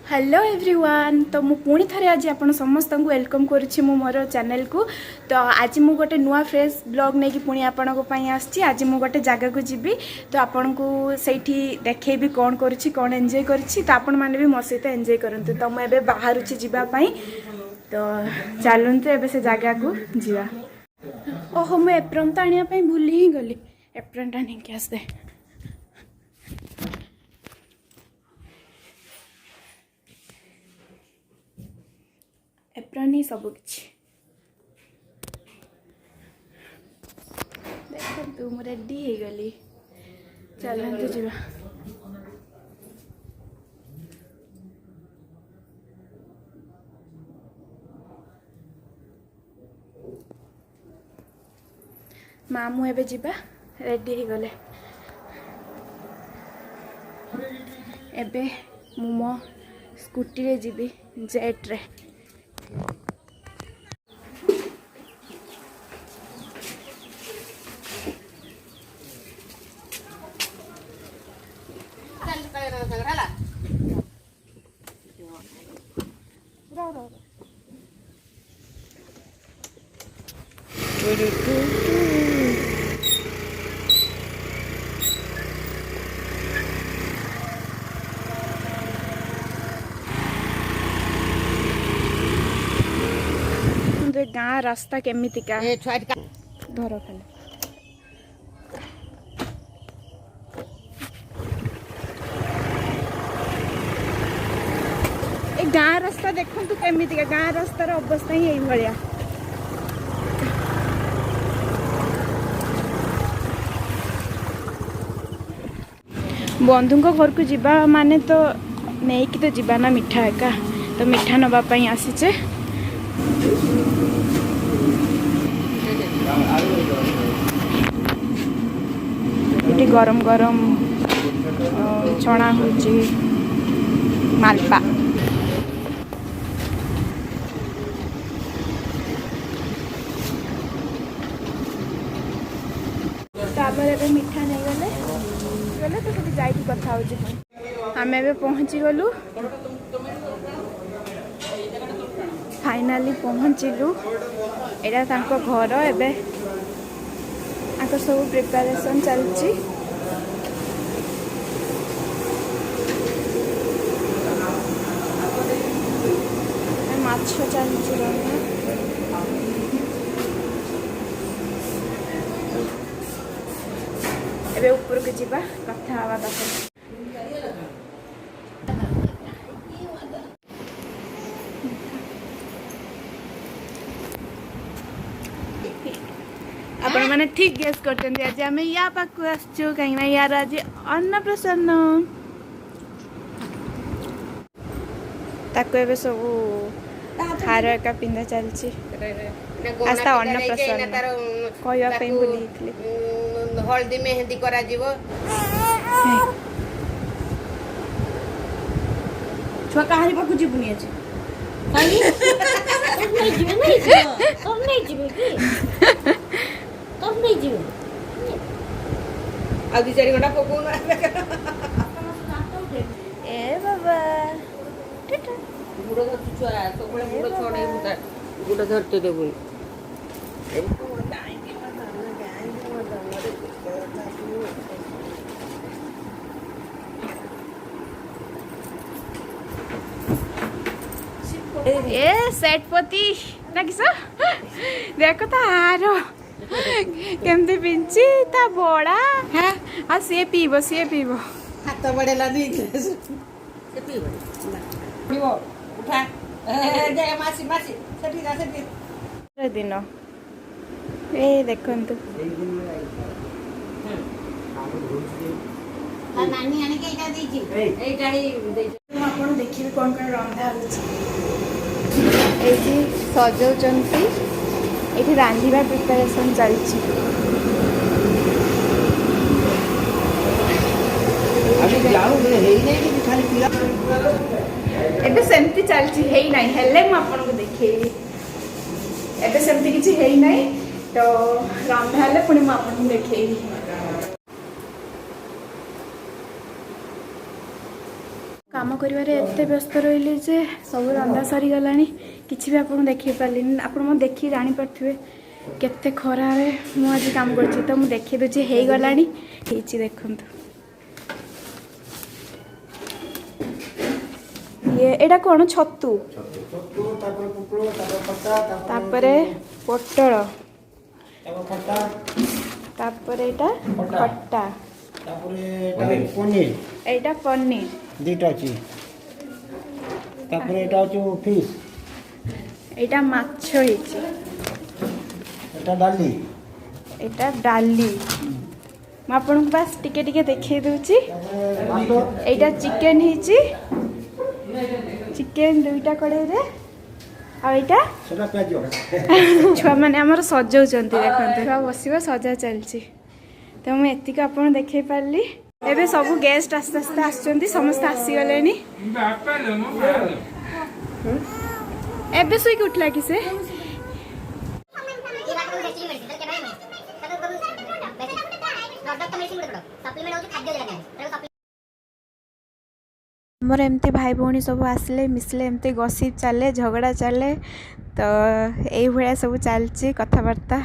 Hello everyone. तो मु पुणी थे आज आप समस्त को वेलकम करुच्ची मोर चैनल को। तो आज मु गोटे नुआ फ्रेश ब्लॉग नहीं कि पुणी आपण आसची। आज मु गोटे जगह को जीवी तो आपण को सही देखेबी कौन करुच्ची कौन एंजॉय करुच्ची। तो आपण मैंने भी मो सहित एंजॉय करंतु। तो मुझे बाहरुची जीवाई तो चलते एबे से जगह को जीवा। ओहो मु एप्रन तो आने भूली ही गली। एप्रन टा नहीं क्या आसते एप्रन ही सब किछि देखु मु रेडी हो गली। चलते जीवा। मामू एबे जीवा रेडी हो गले। एबे मु मो स्कूटी रे जीवी जेट रे। गाँ रास्ता केमितिका धर खाली गाँ रास्ता देखु केमितिका। गाँ रास्तार अवस्था ही यही भाया। बंधु घर को जीवा माने तो नहीं कि तो जीवा ना मिठा एका। तो मिठा नवापाई आसीचे। ये गरम गरम छणा होची मालपा। तो मिठा नहीं गले गले तो सब जाई कथा हो। आम ए पहुँची गलु। फाइनाली पहुँचलु। यहाँ तांको घर एबे आको सब प्रिपरेशन चलची। माछ चलची रहा। एबे ऊपर को जीवा कथा हवा पाखे। आपण मैंने ठीक गेस करते आज आम या पाक आसचु कहीं यार आज अन्नप्रसन्न ताको एबे सब हार का पिंधा चलची। आस्ता अन्नप्रसन्न कहया पे भूली हल्दी मेहंदी करा जीवो। छुआ कहानी पाकु जीवनी आज कानी नहीं जीवे नहीं जीवे तुम नहीं जीवे की तुम नहीं जीवे आदि 4 घंटा पको ना ए बाबा टिटा बुढ़ो धर छुआ तो बड़े बुढ़ो छोड़े मुदा बुढ़ो धरते देबो ए सेटपति ना किस देखो तो हार केमती पिंची ता बड़ा है। हाँ सी पीब हाथ बड़ेला नहीं से पीबो पीबो उठा जे मासी मासी सेठी जा सेठी दिन ए देखंतु नानी आने के एटा देजी एटा ही देजी। आपण देखिबे कोन कोन रंधा होची। सजाउचंती ये रांधिबा प्रिपरेशन चलची। एबे सेमती चलची हेई नाही हेले म आपन को देखेबी। एबे सेमती किछि हेई नाही तो रंधा हेले पुनी म आपन को देखेबी। काम करिवारे एते व्यस्त रहिली जे सब रंधा सरी गलानी किछि भी आपन देखि पालिन आपन म देखि जानि परथिबे केते खरा रे मु आज काम करछि त मु देखि दछि हे गलानी हेछि देखंतु ये एटा कोन छत्तू तापरे पोटल तापरे एटा खट्टा पनीर एटा पनीर दुटा अच्छी एटा हूँ फिश एटा माछ हेछि एटा डाली एटा डाली म आपन पास टिके टिके देखै दउची एटा चिकन हेछि चिकन दुईटा कड़े रे आ एटा सेटा प्याज छुआ माने हमर सजाउचंती देखंतु छुआ बसिबो सजा चलछि तो मैं एतिक आपन देखै पारली एबे सब गेस्ट आस्ते आस्ते आछंती समस्त आसी गलेनी एबे सुई के उठला कि से मोर एमती भाई भौणी सब आसले मिसले एमती गसिप चले झगड़ा चले तो यही भाया सब चलची कथबार्ता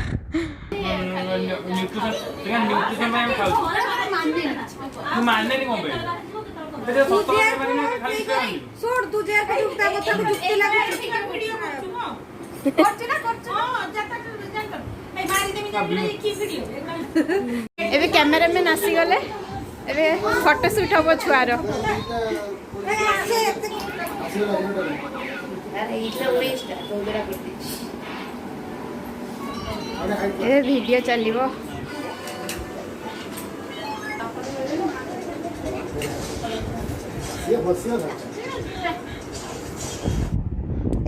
एबे कैमरामैन आसी गले एबे फोटो शूट हबो छुआर ए वीडियो चलिबो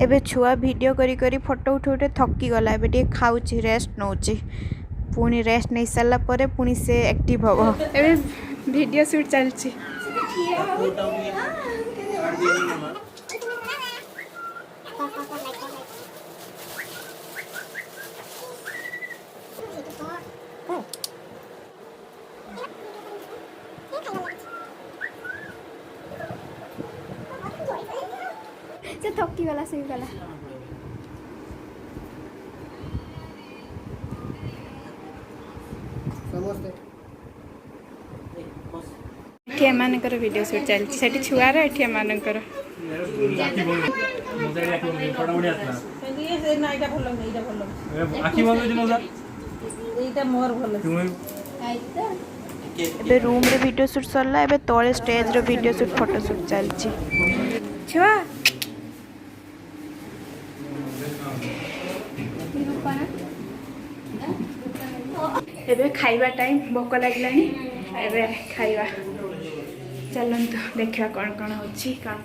एबे छुआ वीडियो करी करी फोटो उठे उठे थकी गला एबे टे खाउची रेस्ट नउची पुनी रेस्ट नहीं सारा परे पुनी से एक्टिव हबो एबे वीडियो शूट चलची से थकी गला से गला एठी एमानकर वीडियो शूट चलछि सेठी छुआर एठी एमानकर एबे रूम रे वीडियो शूट सरला एबे तळे स्टेज रे वीडियो शूट फोटो शूट चलछि छुआ एबे खाइबा टाइम भोक लागलानी एबे खाइबा चलंतु देखा कौन कौन होची कौन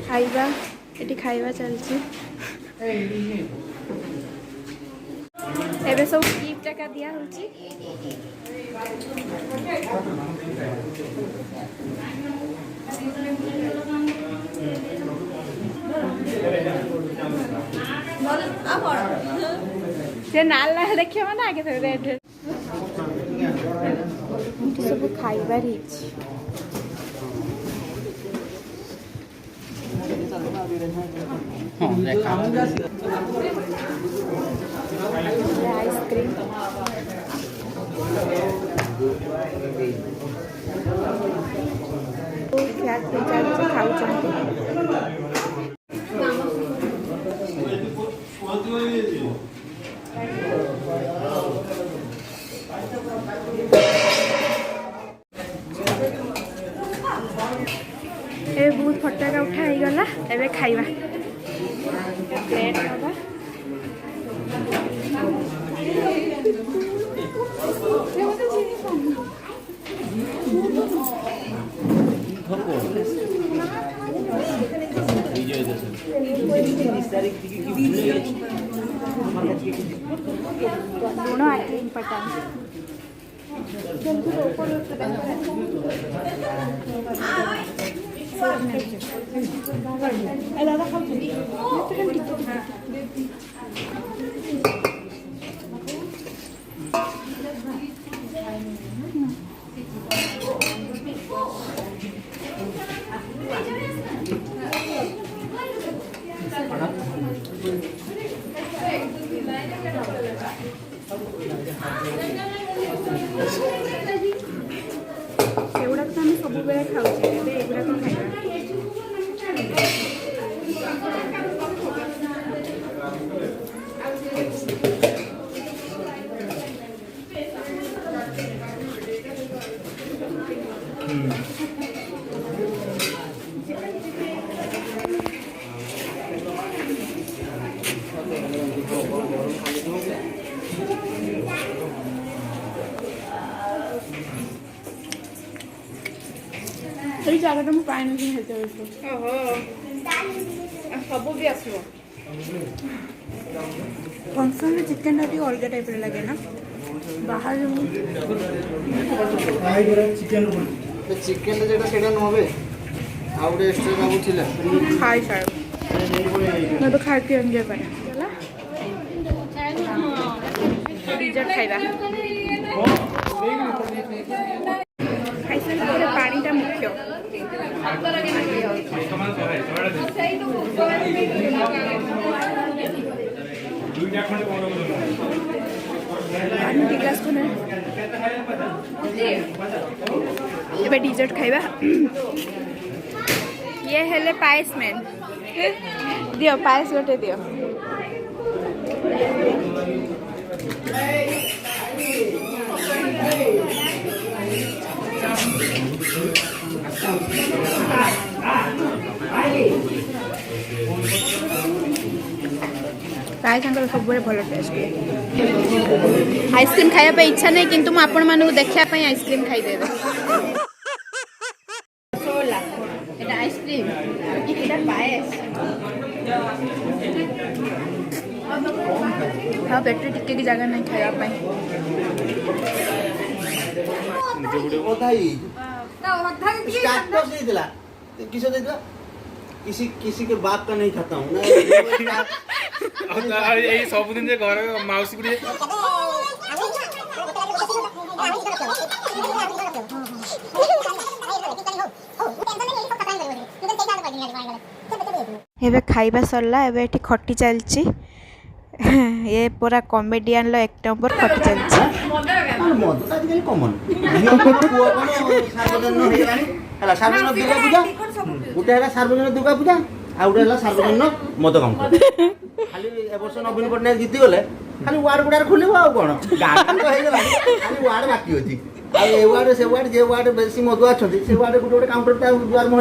खाइबा एटी खाइबा चलची एबे सब गिफ्ट टाका दिया होची से नाल नाल देखिए माने आगे तो रेड सब खाइबार हिची आइसक्रीम फ्लैट पे चल खाऊ ए बहुत फटाका उठाई गला एबे खाइबा प्लेट हबा दोनों आके इम्पोर्टेंट ସବୁବେଳେ ଖାଉଛି ଏବେ ଏଗୁଡ଼ାକ ଖାଇବା। ଏଇ ଜାଗାଟା ମୁଁ ପାଇନଥିଲି ସେତେବେଳକୁ। ଓହୋ ସବୁ ବି ଆସିବ। ଫଙ୍କସନ୍ରେ ଚିକେନ୍ଟା ଟିକେ ଅଲଗା ଟାଇପ୍ର ଲାଗେ ନା ବାହାରେ ଚିକେନ୍ ଯେଟା ସେଇଟା ନୁହଁ ଆଉ ଗୋଟେ ଏକ୍ସଟ୍ରା କାମ ଥିଲା ଖାଇ ସାର ମୁଁ ଏବେ ଖାଇକି ଏନ୍ଜୟ କରେ ହେଲା ଡିଜର୍ଟ ଖାଇବା। ଖାଇସାରିଲା ପରେ ପାଣିଟା ମୁଖ୍ୟ। पानी ग्लास को एबे डिजर्ट खाइबा। ये हेले पायस मैन दियो पायस गोटे दियो। पायस अंकल सब भल टेस्ट। आइसक्रीम खाया इच्छा नहीं किंतु मु आपण मानू देखा आइसक्रीम खाईदे आइसक्रीम पायस हाँ पेटे टिके की जगह नहीं खाया किसी के बाप का नहीं खाता हूँ सब दिन घर माउसी गुड़ी एबे खाइबा सरला एबे एठी खट्टी चलची ये पूरा कॉमेडियन लो एक नंबर खट्टी चलची मद आजिकल कमन पुआ कौन सार्वजनिक हेलानी हला सार्वजनिक दुर्गा पूजा गोटे हला सार्वजनिक दुर्गा पूजा आ गोटे हला सार्वजनिक मद काम खाली ए वर्ष नवीन पटनायक जीति गले खाली वार्ड गुडार खुलिबो आ कोन गां तो हे गला खाली वार्ड बाकी होची आ ए वार्ड से वार्ड जे वार्ड बेसी मद अछथि से वार्ड गुटे गुटे काउंटर ता द्वार मोह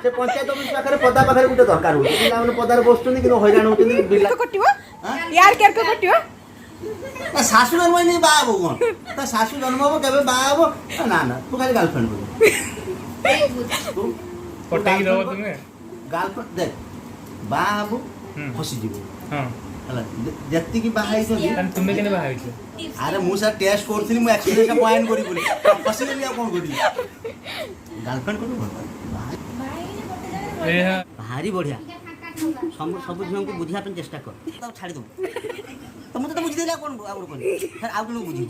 से पंचायत ऑफिस पाखरे पदा पाखरे गुटे दरकार हो पिला माने पदार बसुनी कि हैरान होतनी बिला कटियो यार केर को कटियो शाशु जन्म नहीं बाबू कौन तो शाशु जन्म हो केबे बाबू ना ना तू खाली गर्लफ्रेंड बोल पटाई दो तुमे गर्लफ्रेंड देख बाबू फसी जीवो हां हला जत्ती की बाहाई छ तुमे केने बाहाई छ अरे मु सर टेस्ट करथिनी मु एक्चुअली से पॉइंट करी बोली फसी गेली आ कोन करी गर्लफ्रेंड को ए हां भारी बढ़िया सब सब झियों को बुझिया अपन चेष्टा कर तो छाड़ी दो तुम तो बुझी देला कोन आउर कोन फिर आउ कोन बुझी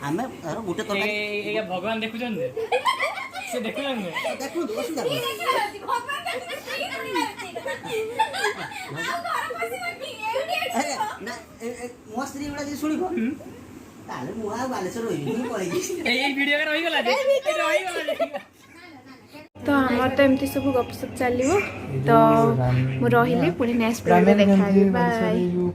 हमें अरे गुटे तो ए भगवान देखु जन से देखु जन देखु असुविधा ना मो स्त्री गुडा जे सुनिबो ताले मुआ बालेश्वर होई पळै ए वीडियो का रही गला जे रही गला तो हमार तो एमती सब गपसप चलो तो मु रही पुणी नेक्स्ट ब्लॉग में देखा बाय।